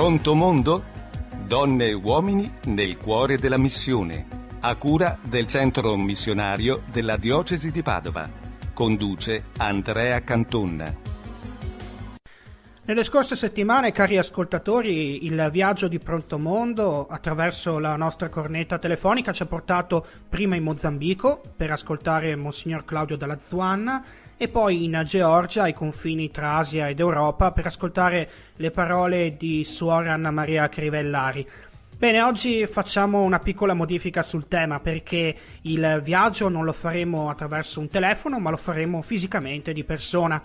Pronto mondo? Donne e uomini nel cuore della missione, a cura del centro missionario della diocesi di Padova. Conduce Andrea Cantonna. Nelle scorse settimane, cari ascoltatori, il viaggio di Pronto Mondo attraverso la nostra cornetta telefonica ci ha portato prima in Mozambico per ascoltare Monsignor Claudio Dalla Zuanna e poi in Georgia, ai confini tra Asia ed Europa, per ascoltare le parole di Suor Anna Maria Crivellari. Bene, oggi facciamo una piccola modifica sul tema perché il viaggio non lo faremo attraverso un telefono, ma lo faremo fisicamente di persona.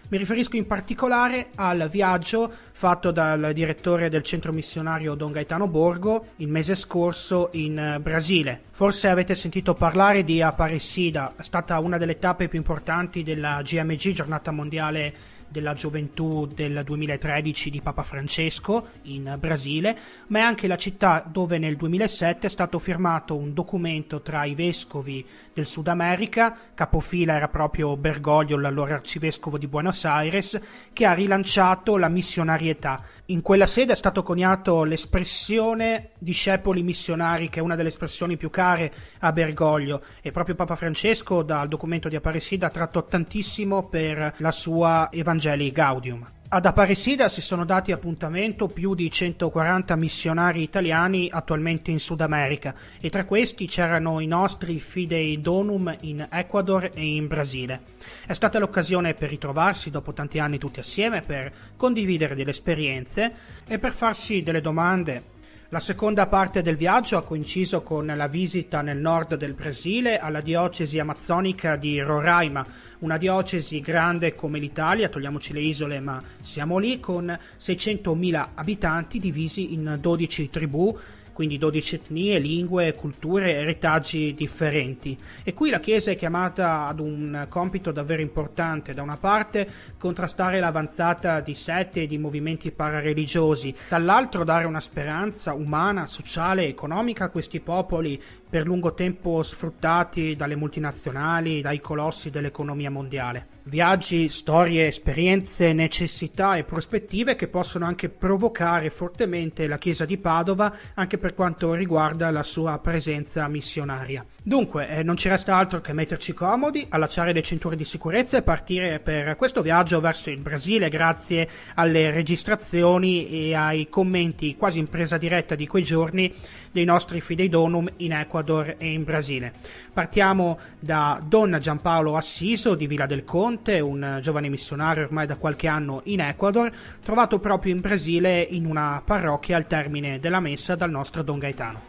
Mi riferisco in particolare al viaggio fatto dal direttore del centro missionario Don Gaetano Borgo il mese scorso in Brasile. Forse avete sentito parlare di Aparecida, è stata una delle tappe più importanti della GMG, Giornata Mondiale della Gioventù del 2013 di Papa Francesco in Brasile, ma è anche la città dove nel 2007 è stato firmato un documento tra i vescovi del Sud America, capofila era proprio Bergoglio, l'allora arcivescovo di Buenos Aires, che ha rilanciato la missionarietà. In quella sede è stato coniato l'espressione discepoli missionari, che è una delle espressioni più care a Bergoglio, e proprio Papa Francesco dal documento di Aparecida ha tratto tantissimo per la sua Evangelii Gaudium. Ad Aparecida si sono dati appuntamento più di 140 missionari italiani attualmente in Sud America e tra questi c'erano i nostri Fidei Donum in Ecuador e in Brasile. È stata l'occasione per ritrovarsi dopo tanti anni tutti assieme, per condividere delle esperienze e per farsi delle domande. La seconda parte del viaggio ha coinciso con la visita nel nord del Brasile alla diocesi amazzonica di Roraima, una diocesi grande come l'Italia, togliamoci le isole ma siamo lì, con 600.000 abitanti divisi in 12 tribù, quindi 12 etnie, lingue, culture e retaggi differenti. E qui la Chiesa è chiamata ad un compito davvero importante: da una parte contrastare l'avanzata di sette e di movimenti parareligiosi, dall'altro dare una speranza umana, sociale e economica a questi popoli per lungo tempo sfruttati dalle multinazionali, dai colossi dell'economia mondiale. Viaggi, storie, esperienze, necessità e prospettive che possono anche provocare fortemente la Chiesa di Padova anche per quanto riguarda la sua presenza missionaria. Dunque, non ci resta altro che metterci comodi, allacciare le cinture di sicurezza e partire per questo viaggio verso il Brasile, grazie alle registrazioni e ai commenti quasi in presa diretta di quei giorni dei nostri Fidei Donum in Ecuador e in Brasile. Partiamo da Don Giampaolo Assiso di Villa del Conte, un giovane missionario ormai da qualche anno in Ecuador, trovato proprio in Brasile in una parrocchia al termine della messa dal nostro Don Gaetano.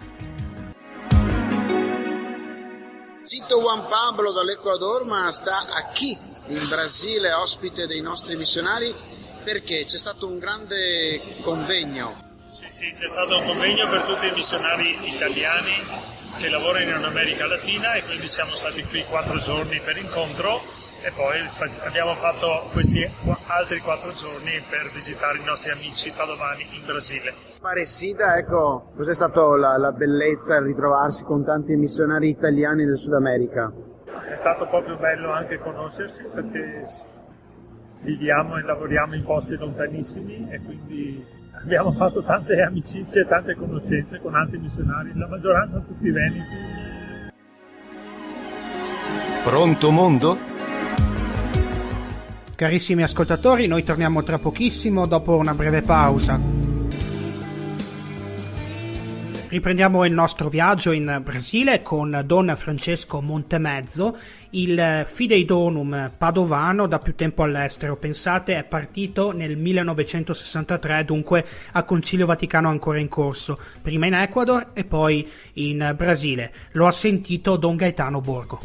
Zito Juan Pablo dall'Ecuador, ma sta qui in Brasile, ospite dei nostri missionari, perché c'è stato un grande convegno. Sì, c'è stato un convegno per tutti i missionari italiani che lavorano in America Latina e quindi siamo stati qui 4 giorni per incontro e poi abbiamo fatto questi altri 4 giorni per visitare i nostri amici padovani in Brasile. Aparecida, ecco, cos'è stato la bellezza di ritrovarsi con tanti missionari italiani del Sud America? È stato proprio bello anche conoscersi perché viviamo e lavoriamo in posti lontanissimi e quindi abbiamo fatto tante amicizie e tante conoscenze con altri missionari, la maggioranza tutti veneti. Pronto mondo? Carissimi ascoltatori, noi torniamo tra pochissimo dopo una breve pausa. Riprendiamo il nostro viaggio in Brasile con Don Francesco Montemezzo, il Fidei Donum padovano da più tempo all'estero. Pensate, è partito nel 1963, dunque a Concilio Vaticano ancora in corso, prima in Ecuador e poi in Brasile. Lo ha sentito Don Gaetano Borgo.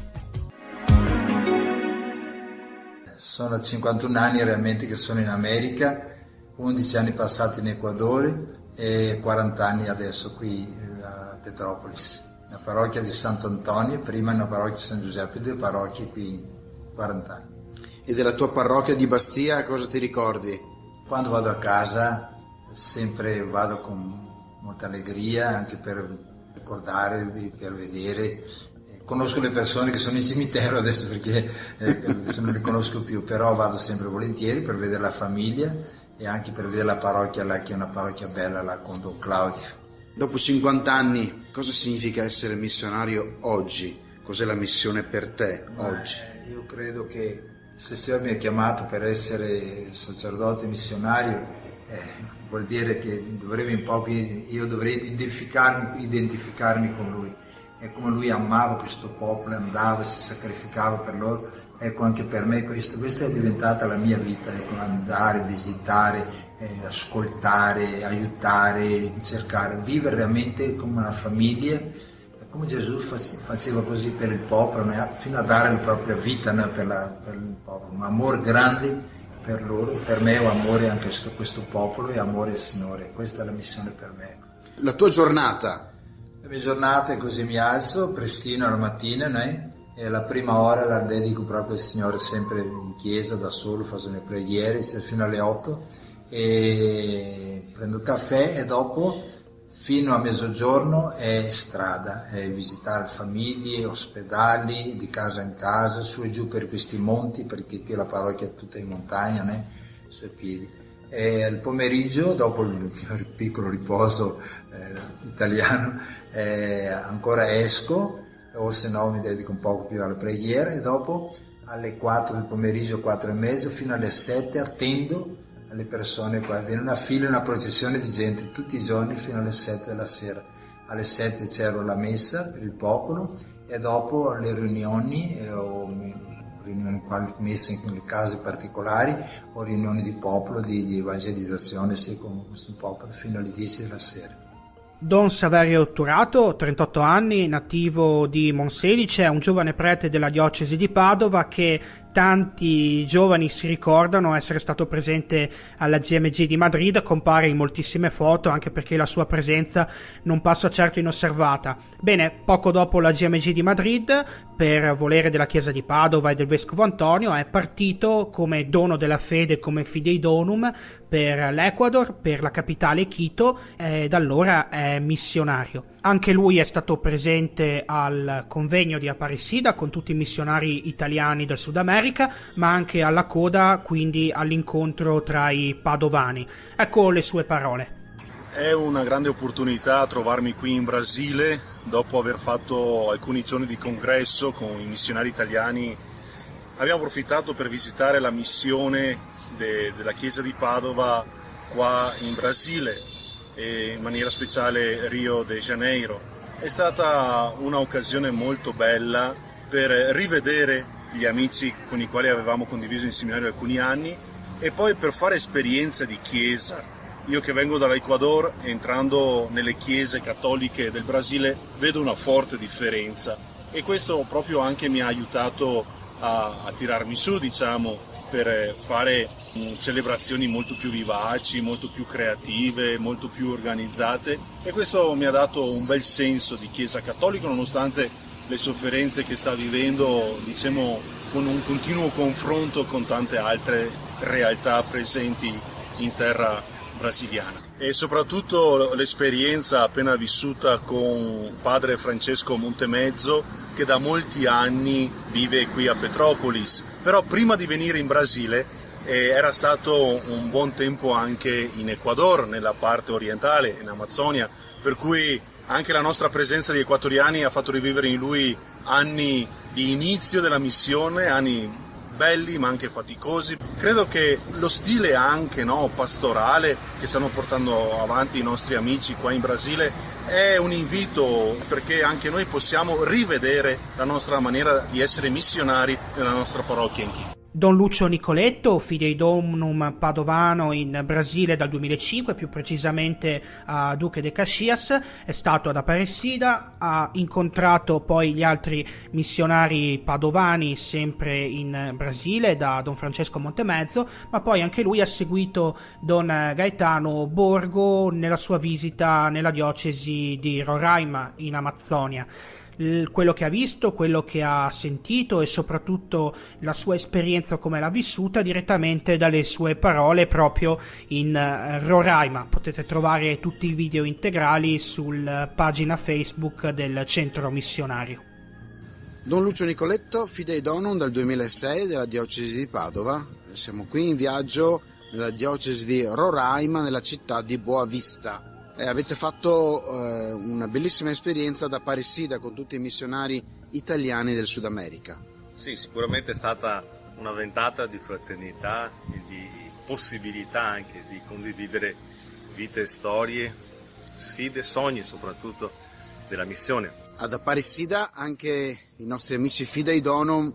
Sono 51 anni realmente che sono in America, 11 anni passati in Ecuador e 40 anni adesso qui a Petropolis, una parrocchia di Sant'Antonio, prima una parrocchia di San Giuseppe, 2 parrocchie qui, 40 anni. E della tua parrocchia di Bastia cosa ti ricordi? Quando vado a casa sempre vado con molta allegria, anche per ricordare, per vedere. Conosco le persone che sono in cimitero adesso perché se non le conosco più, però vado sempre volentieri per vedere la famiglia e anche per vedere la parrocchia là, che è una parrocchia bella là con Don Claudio. Dopo 50 anni, cosa significa essere missionario oggi? Cos'è la missione per te oggi? Io credo che se il Signore mi ha chiamato per essere sacerdote missionario, vuol dire che io dovrei identificarmi con Lui. E come Lui amava questo popolo, andava, si sacrificava per loro, ecco anche per me questa è diventata la mia vita, ecco, andare, visitare, ascoltare, aiutare, cercare, vivere realmente come una famiglia, come Gesù faceva così per il popolo, fino a dare la propria vita per il popolo, un amore grande per loro, per me è amore anche questo popolo e amore al Signore, questa è la missione per me. La tua giornata? La mia giornata è così, mi alzo prestino la mattina, e la prima ora la dedico proprio al Signore, sempre in chiesa da solo, faccio le preghiere fino alle 8 e prendo il caffè e dopo fino a mezzogiorno è strada, è visitare famiglie, ospedali, di casa in casa, su e giù per questi monti, perché qui la parrocchia è tutta in montagna, sui piedi. E il pomeriggio, dopo il piccolo riposo italiano, ancora esco, o se no mi dedico un poco più alla preghiera, e dopo alle 4 del pomeriggio, 4 e mezzo, fino alle 7 attendo le persone qua, viene una fila, una processione di gente tutti i giorni fino alle 7 della sera. Alle 7 c'era la messa per il popolo e dopo le riunioni, messe in case particolari o riunioni di popolo, di evangelizzazione, con questo popolo fino alle 10 della sera. Don Saverio Turato, 38 anni, nativo di Monselice, è un giovane prete della diocesi di Padova che tanti giovani si ricordano essere stato presente alla GMG di Madrid, compare in moltissime foto anche perché la sua presenza non passa certo inosservata. Bene, poco dopo la GMG di Madrid, per volere della Chiesa di Padova e del Vescovo Antonio, è partito come dono della fede, come Fidei Donum, per l'Ecuador, per la capitale Quito, e da allora è missionario. Anche lui è stato presente al convegno di Aparecida con tutti i missionari italiani del Sud America, ma anche alla coda, quindi all'incontro tra i padovani. Ecco le sue parole. È una grande opportunità trovarmi qui in Brasile dopo aver fatto alcuni giorni di congresso con i missionari italiani. Abbiamo approfittato per visitare la missione della Chiesa di Padova qua in Brasile, e in maniera speciale Rio de Janeiro. È stata un'occasione molto bella per rivedere gli amici con i quali avevamo condiviso in seminario alcuni anni e poi per fare esperienze di chiesa. Io che vengo dall'Ecuador, entrando nelle chiese cattoliche del Brasile, vedo una forte differenza e questo proprio anche mi ha aiutato a tirarmi su, diciamo, per fare celebrazioni molto più vivaci, molto più creative, molto più organizzate, e questo mi ha dato un bel senso di Chiesa cattolica nonostante le sofferenze che sta vivendo, diciamo, con un continuo confronto con tante altre realtà presenti in terra brasiliana. E soprattutto l'esperienza appena vissuta con padre Francesco Montemezzo, che da molti anni vive qui a Petrópolis, però prima di venire in Brasile era stato un buon tempo anche in Ecuador, nella parte orientale, in Amazzonia, per cui anche la nostra presenza di equatoriani ha fatto rivivere in lui anni di inizio della missione, anni belli ma anche faticosi. Credo che lo stile anche pastorale che stanno portando avanti i nostri amici qua in Brasile è un invito perché anche noi possiamo rivedere la nostra maniera di essere missionari nella nostra parrocchia in Quito. Don Lucio Nicoletto, Fidei Donum padovano in Brasile dal 2005, più precisamente a Duque de Caxias, è stato ad Aparecida, ha incontrato poi gli altri missionari padovani sempre in Brasile da Don Francesco Montemezzo, ma poi anche lui ha seguito Don Gaetano Borgo nella sua visita nella diocesi di Roraima in Amazzonia. Quello che ha visto, quello che ha sentito e soprattutto la sua esperienza come l'ha vissuta direttamente dalle sue parole proprio in Roraima. Potete trovare tutti i video integrali sulla pagina Facebook del centro missionario. Don Lucio Nicoletto, Fidei Donum dal 2006 della diocesi di Padova. Siamo qui in viaggio nella diocesi di Roraima, nella città di Boa Vista. Avete fatto una bellissima esperienza ad Aparecida con tutti i missionari italiani del Sud America. Sì, sicuramente è stata una ventata di fraternità e di possibilità anche di condividere vite, storie, sfide, sogni soprattutto della missione. Ad Aparecida anche i nostri amici Fidei Donum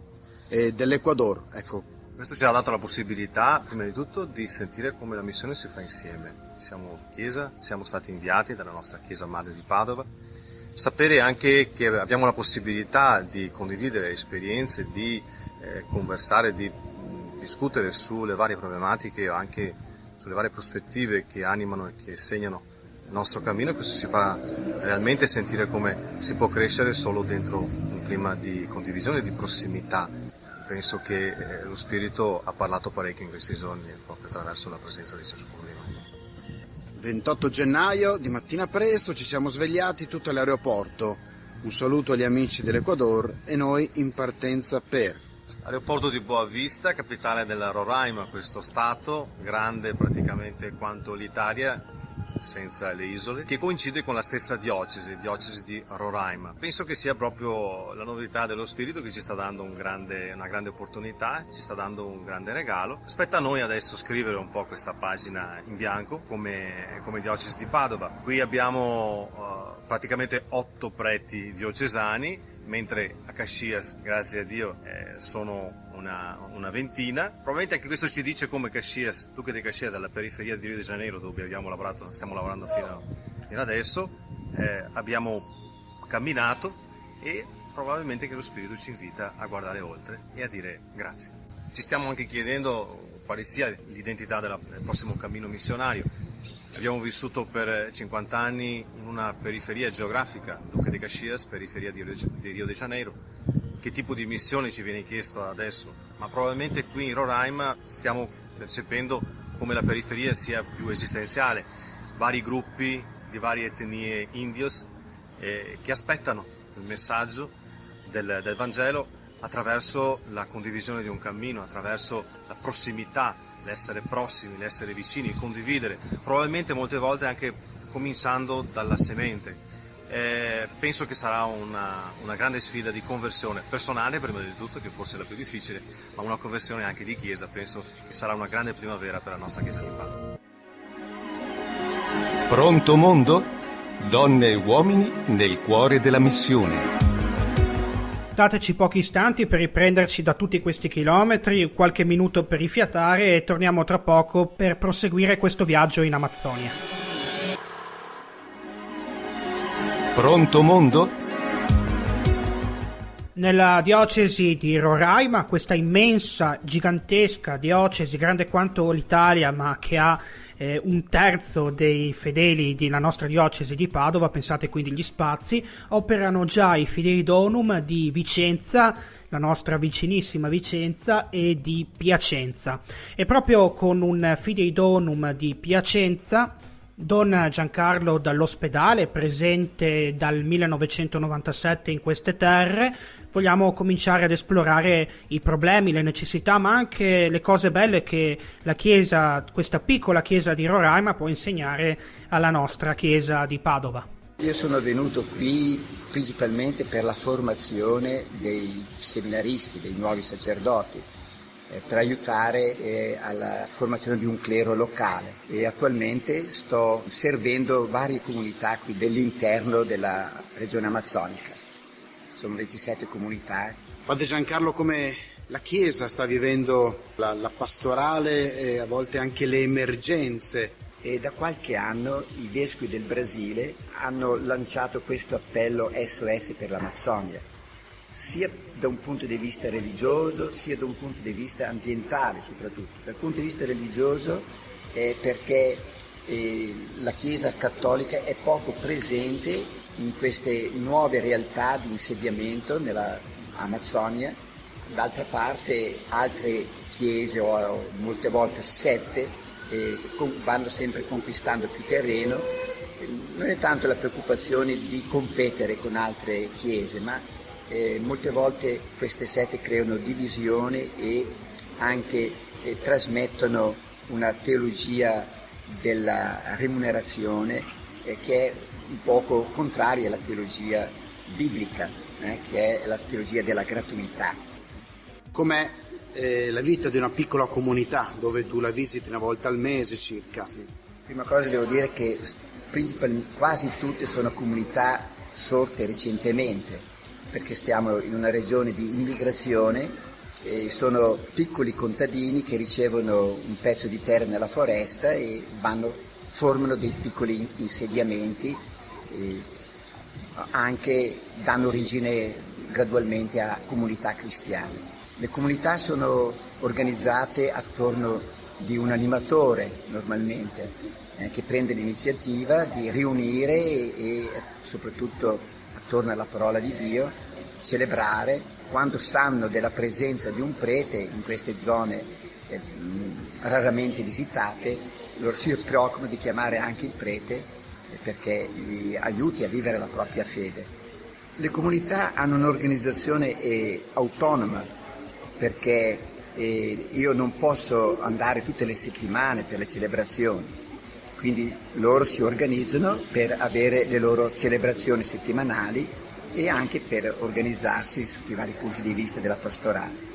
dell'Ecuador, ecco. Questo ci ha dato la possibilità, prima di tutto, di sentire come la missione si fa insieme. Siamo chiesa, siamo stati inviati dalla nostra chiesa madre di Padova, sapere anche che abbiamo la possibilità di condividere esperienze, di conversare, di discutere sulle varie problematiche o anche sulle varie prospettive che animano e che segnano il nostro cammino. Questo ci fa realmente sentire come si può crescere solo dentro un clima di condivisione e di prossimità. Penso che lo Spirito ha parlato parecchio in questi giorni proprio attraverso la presenza di ciascuno di noi. 28 gennaio, di mattina presto, ci siamo svegliati tutti all'aeroporto. Un saluto agli amici dell'Ecuador e noi in partenza per... Aeroporto di Boa Vista, capitale della Roraima, questo stato grande praticamente quanto l'Italia, senza le isole, che coincide con la stessa diocesi di Roraima. Penso che sia proprio la novità dello Spirito che ci sta dando una grande opportunità, ci sta dando un grande regalo. Spetta a noi adesso scrivere un po' questa pagina in bianco come diocesi di Padova. Qui abbiamo praticamente 8 preti diocesani, mentre a Caxias, grazie a Dio, sono una ventina. Probabilmente anche questo ci dice come Caxias, Duque di Caxias, alla periferia di Rio de Janeiro, dove stiamo lavorando fino adesso, abbiamo camminato e probabilmente che lo Spirito ci invita a guardare oltre e a dire grazie. Ci stiamo anche chiedendo quale sia l'identità del prossimo cammino missionario. Abbiamo vissuto per 50 anni in una periferia geografica, Duque di Caxias, periferia di Rio de Janeiro. Che tipo di missione ci viene chiesto adesso? Ma probabilmente qui in Roraima stiamo percependo come la periferia sia più esistenziale. Vari gruppi di varie etnie indios che aspettano il messaggio del Vangelo attraverso la condivisione di un cammino, attraverso la prossimità, l'essere prossimi, l'essere vicini, condividere, probabilmente molte volte anche cominciando dalla semente. Penso che sarà una grande sfida di conversione personale prima di tutto, che forse è la più difficile, ma una conversione anche di Chiesa. Penso che sarà una grande primavera per la nostra Chiesa di Padova. Pronto mondo? Donne e uomini nel cuore della missione. Dateci pochi istanti per riprenderci da tutti questi chilometri, qualche minuto per rifiatare e torniamo tra poco per proseguire questo viaggio in Amazzonia. Pronto mondo? Nella diocesi di Roraima, questa immensa, gigantesca diocesi, grande quanto l'Italia, ma che ha un terzo dei fedeli della nostra diocesi di Padova, pensate quindi agli spazi, operano già i Fidei Donum di Vicenza, la nostra vicinissima Vicenza, e di Piacenza. E proprio con un Fidei Donum di Piacenza, Don Giancarlo dall'Ospedale, presente dal 1997 in queste terre, vogliamo cominciare ad esplorare i problemi, le necessità, ma anche le cose belle che la Chiesa, questa piccola Chiesa di Roraima, può insegnare alla nostra Chiesa di Padova. Io sono venuto qui principalmente per la formazione dei seminaristi, dei nuovi sacerdoti, per aiutare alla formazione di un clero locale, e attualmente sto servendo varie comunità qui dell'interno della regione amazzonica. Sono 27 comunità. Padre Giancarlo, come la Chiesa sta vivendo la pastorale e a volte anche le emergenze? E da qualche anno i vescovi del Brasile hanno lanciato questo appello SOS per l'Amazzonia, sia da un punto di vista religioso, sia da un punto di vista ambientale soprattutto. Dal punto di vista religioso perché la Chiesa cattolica è poco presente in queste nuove realtà di insediamento nella Amazzonia. D'altra parte altre chiese o molte volte sette vanno sempre conquistando più terreno. Non è tanto la preoccupazione di competere con altre chiese, ma molte volte queste sette creano divisione e anche trasmettono una teologia della remunerazione che è un poco contraria alla teologia biblica, che è la teologia della gratuità. Com'è la vita di una piccola comunità dove tu la visiti una volta al mese circa? Sì. Prima cosa devo dire che quasi tutte sono comunità sorte recentemente, perché stiamo in una regione di immigrazione e sono piccoli contadini che ricevono un pezzo di terra nella foresta e formano dei piccoli insediamenti e anche danno origine gradualmente a comunità cristiane. Le comunità sono organizzate attorno di un animatore normalmente che prende l'iniziativa di riunire e soprattutto attorno alla parola di Dio celebrare. Quando sanno della presenza di un prete in queste zone raramente visitate, loro si preoccupano di chiamare anche il prete perché li aiuti a vivere la propria fede. Le comunità hanno un'organizzazione autonoma, perché io non posso andare tutte le settimane per le celebrazioni, quindi loro si organizzano per avere le loro celebrazioni settimanali e anche per organizzarsi sotto i vari punti di vista della pastorale.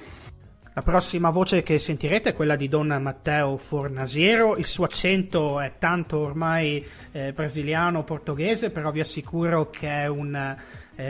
La prossima voce che sentirete è quella di Don Matteo Fornasiero. Il suo accento è tanto ormai brasiliano, portoghese, però vi assicuro che è un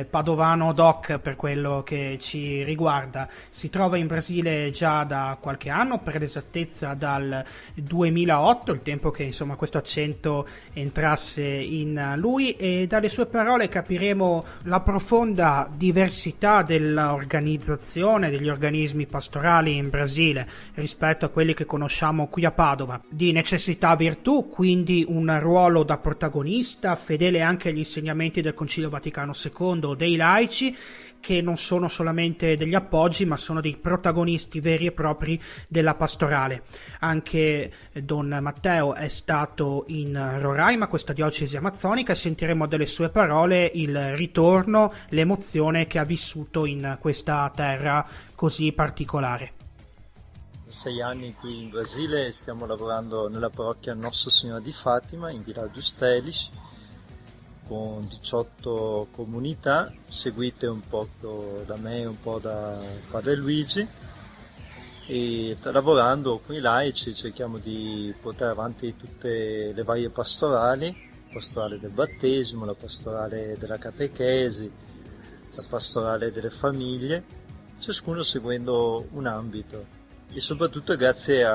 padovano doc per quello che ci riguarda. Si trova in Brasile già da qualche anno, per l'esattezza dal 2008, il tempo che insomma questo accento entrasse in lui, e dalle sue parole capiremo la profonda diversità dell'organizzazione degli organismi pastorali in Brasile rispetto a quelli che conosciamo qui a Padova. Di necessità virtù, quindi un ruolo da protagonista, fedele anche agli insegnamenti del Concilio Vaticano II, dei laici, che non sono solamente degli appoggi ma sono dei protagonisti veri e propri della pastorale. Anche Don Matteo è stato in Roraima, questa diocesi amazzonica, e sentiremo dalle sue parole il ritorno, l'emozione che ha vissuto in questa terra così particolare. 6 anni qui in Brasile stiamo lavorando nella parrocchia Nossa Signora di Fatima in Villaggio Stelis, con 18 comunità, seguite un po' da me e un po' da Padre Luigi, e lavorando con i laici cerchiamo di portare avanti tutte le varie pastorali, la pastorale del battesimo, la pastorale della catechesi, la pastorale delle famiglie, ciascuno seguendo un ambito, e soprattutto grazie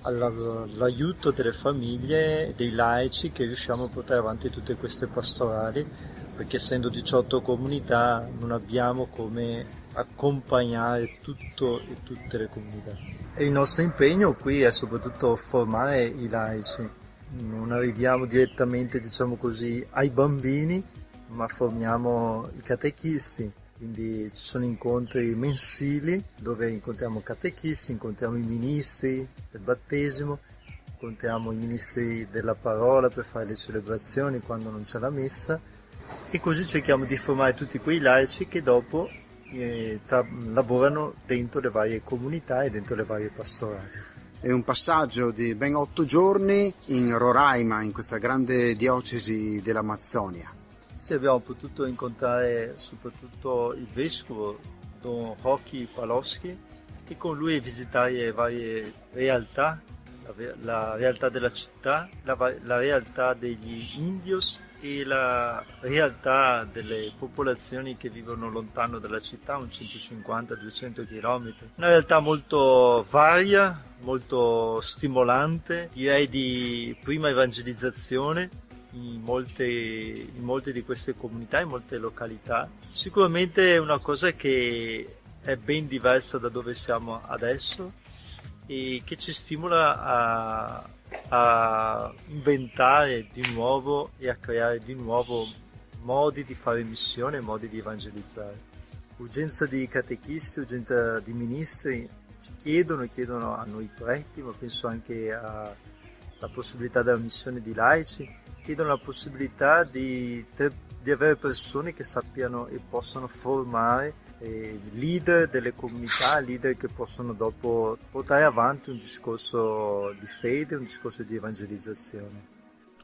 all'aiuto delle famiglie e dei laici che riusciamo a portare avanti tutte queste pastorali, perché essendo 18 comunità non abbiamo come accompagnare tutto e tutte le comunità. E il nostro impegno qui è soprattutto formare i laici. Non arriviamo direttamente, diciamo così, ai bambini, ma formiamo i catechisti. Quindi ci sono incontri mensili dove incontriamo catechisti, incontriamo i ministri del battesimo, incontriamo i ministri della parola per fare le celebrazioni quando non c'è la messa, e così cerchiamo di formare tutti quei laici che dopo lavorano dentro le varie comunità e dentro le varie pastorali. È un passaggio di ben 8 giorni in Roraima, in questa grande diocesi dell'Amazzonia. Sì, abbiamo potuto incontrare soprattutto il vescovo Don Rocky Paloschi, e con lui visitare varie realtà, la realtà della città, la realtà degli indios e la realtà delle popolazioni che vivono lontano dalla città, un 150-200 km. Una realtà molto varia, molto stimolante, direi di prima evangelizzazione in molte di queste comunità, in molte località. Sicuramente è una cosa che è ben diversa da dove siamo adesso e che ci stimola a inventare di nuovo e a creare di nuovo modi di fare missione, modi di evangelizzare. Urgenza di catechisti, urgenza di ministri ci chiedono a noi preti, ma penso anche alla possibilità della missione di laici, chiedono la possibilità di avere persone che sappiano e possano formare leader delle comunità, leader che possono dopo portare avanti un discorso di fede, un discorso di evangelizzazione.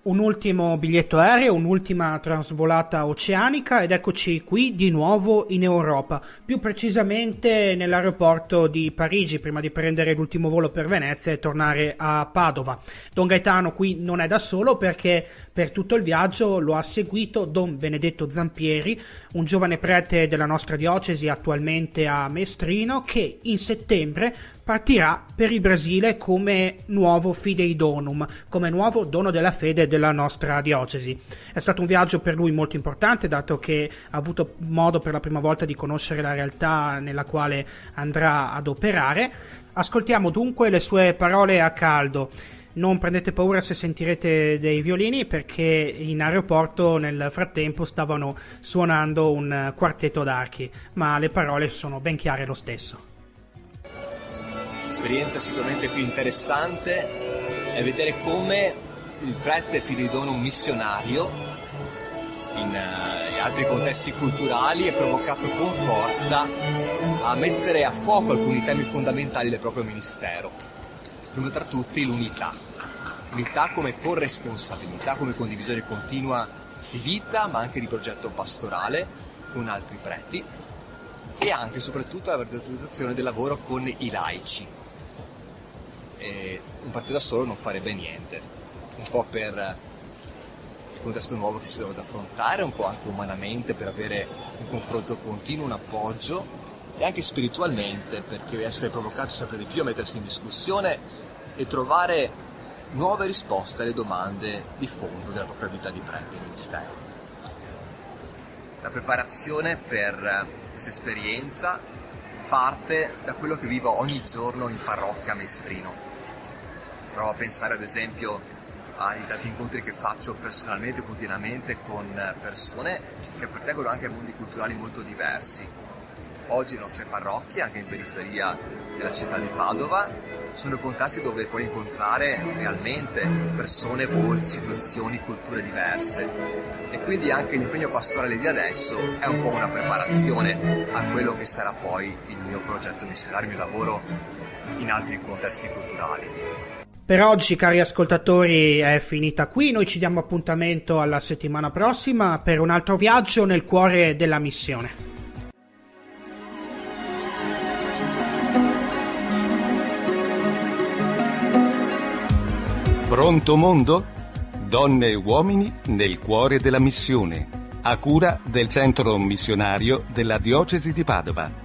Un ultimo biglietto aereo, un'ultima trasvolata oceanica ed eccoci qui di nuovo in Europa, più precisamente nell'aeroporto di Parigi, prima di prendere l'ultimo volo per Venezia e tornare a Padova. Don Gaetano qui non è da solo perché per tutto il viaggio lo ha seguito Don Benedetto Zampieri, un giovane prete della nostra diocesi attualmente a Mestrino, che in settembre partirà per il Brasile come nuovo Fidei Donum, come nuovo dono della fede della nostra diocesi. È stato un viaggio per lui molto importante, dato che ha avuto modo per la prima volta di conoscere la realtà nella quale andrà ad operare. Ascoltiamo dunque le sue parole a caldo. Non prendete paura se sentirete dei violini, perché in aeroporto nel frattempo stavano suonando un quartetto d'archi, ma le parole sono ben chiare lo stesso. L'esperienza sicuramente più interessante è vedere come il prete Fidei Donum missionario in altri contesti culturali è provocato con forza a mettere a fuoco alcuni temi fondamentali del proprio ministero. Primo tra tutti l'unità come corresponsabilità, come condivisione continua di vita ma anche di progetto pastorale con altri preti, e anche e soprattutto la valorizzazione del lavoro con i laici. Un prete da solo non farebbe niente, un po' per il contesto nuovo che si trova ad affrontare, un po' anche umanamente per avere un confronto continuo, un appoggio, e anche spiritualmente perché deve essere provocato sempre di più a mettersi in discussione e trovare nuove risposte alle domande di fondo della propria vita di prete e ministero. La preparazione per questa esperienza parte da quello che vivo ogni giorno in parrocchia a Mestrino. Provo a pensare ad esempio ai tanti incontri che faccio personalmente, quotidianamente, con persone che appartengono anche a mondi culturali molto diversi. Oggi le nostre parrocchie, anche in periferia della città di Padova, sono contesti dove puoi incontrare realmente persone, volti, situazioni, culture diverse. E quindi anche l'impegno pastorale di adesso è un po' una preparazione a quello che sarà poi il mio progetto missionario, il mio lavoro in altri contesti culturali. Per oggi, cari ascoltatori, è finita qui. Noi ci diamo appuntamento alla settimana prossima per un altro viaggio nel cuore della missione. Pronto mondo? Donne e uomini nel cuore della missione, a cura del Centro Missionario della Diocesi di Padova.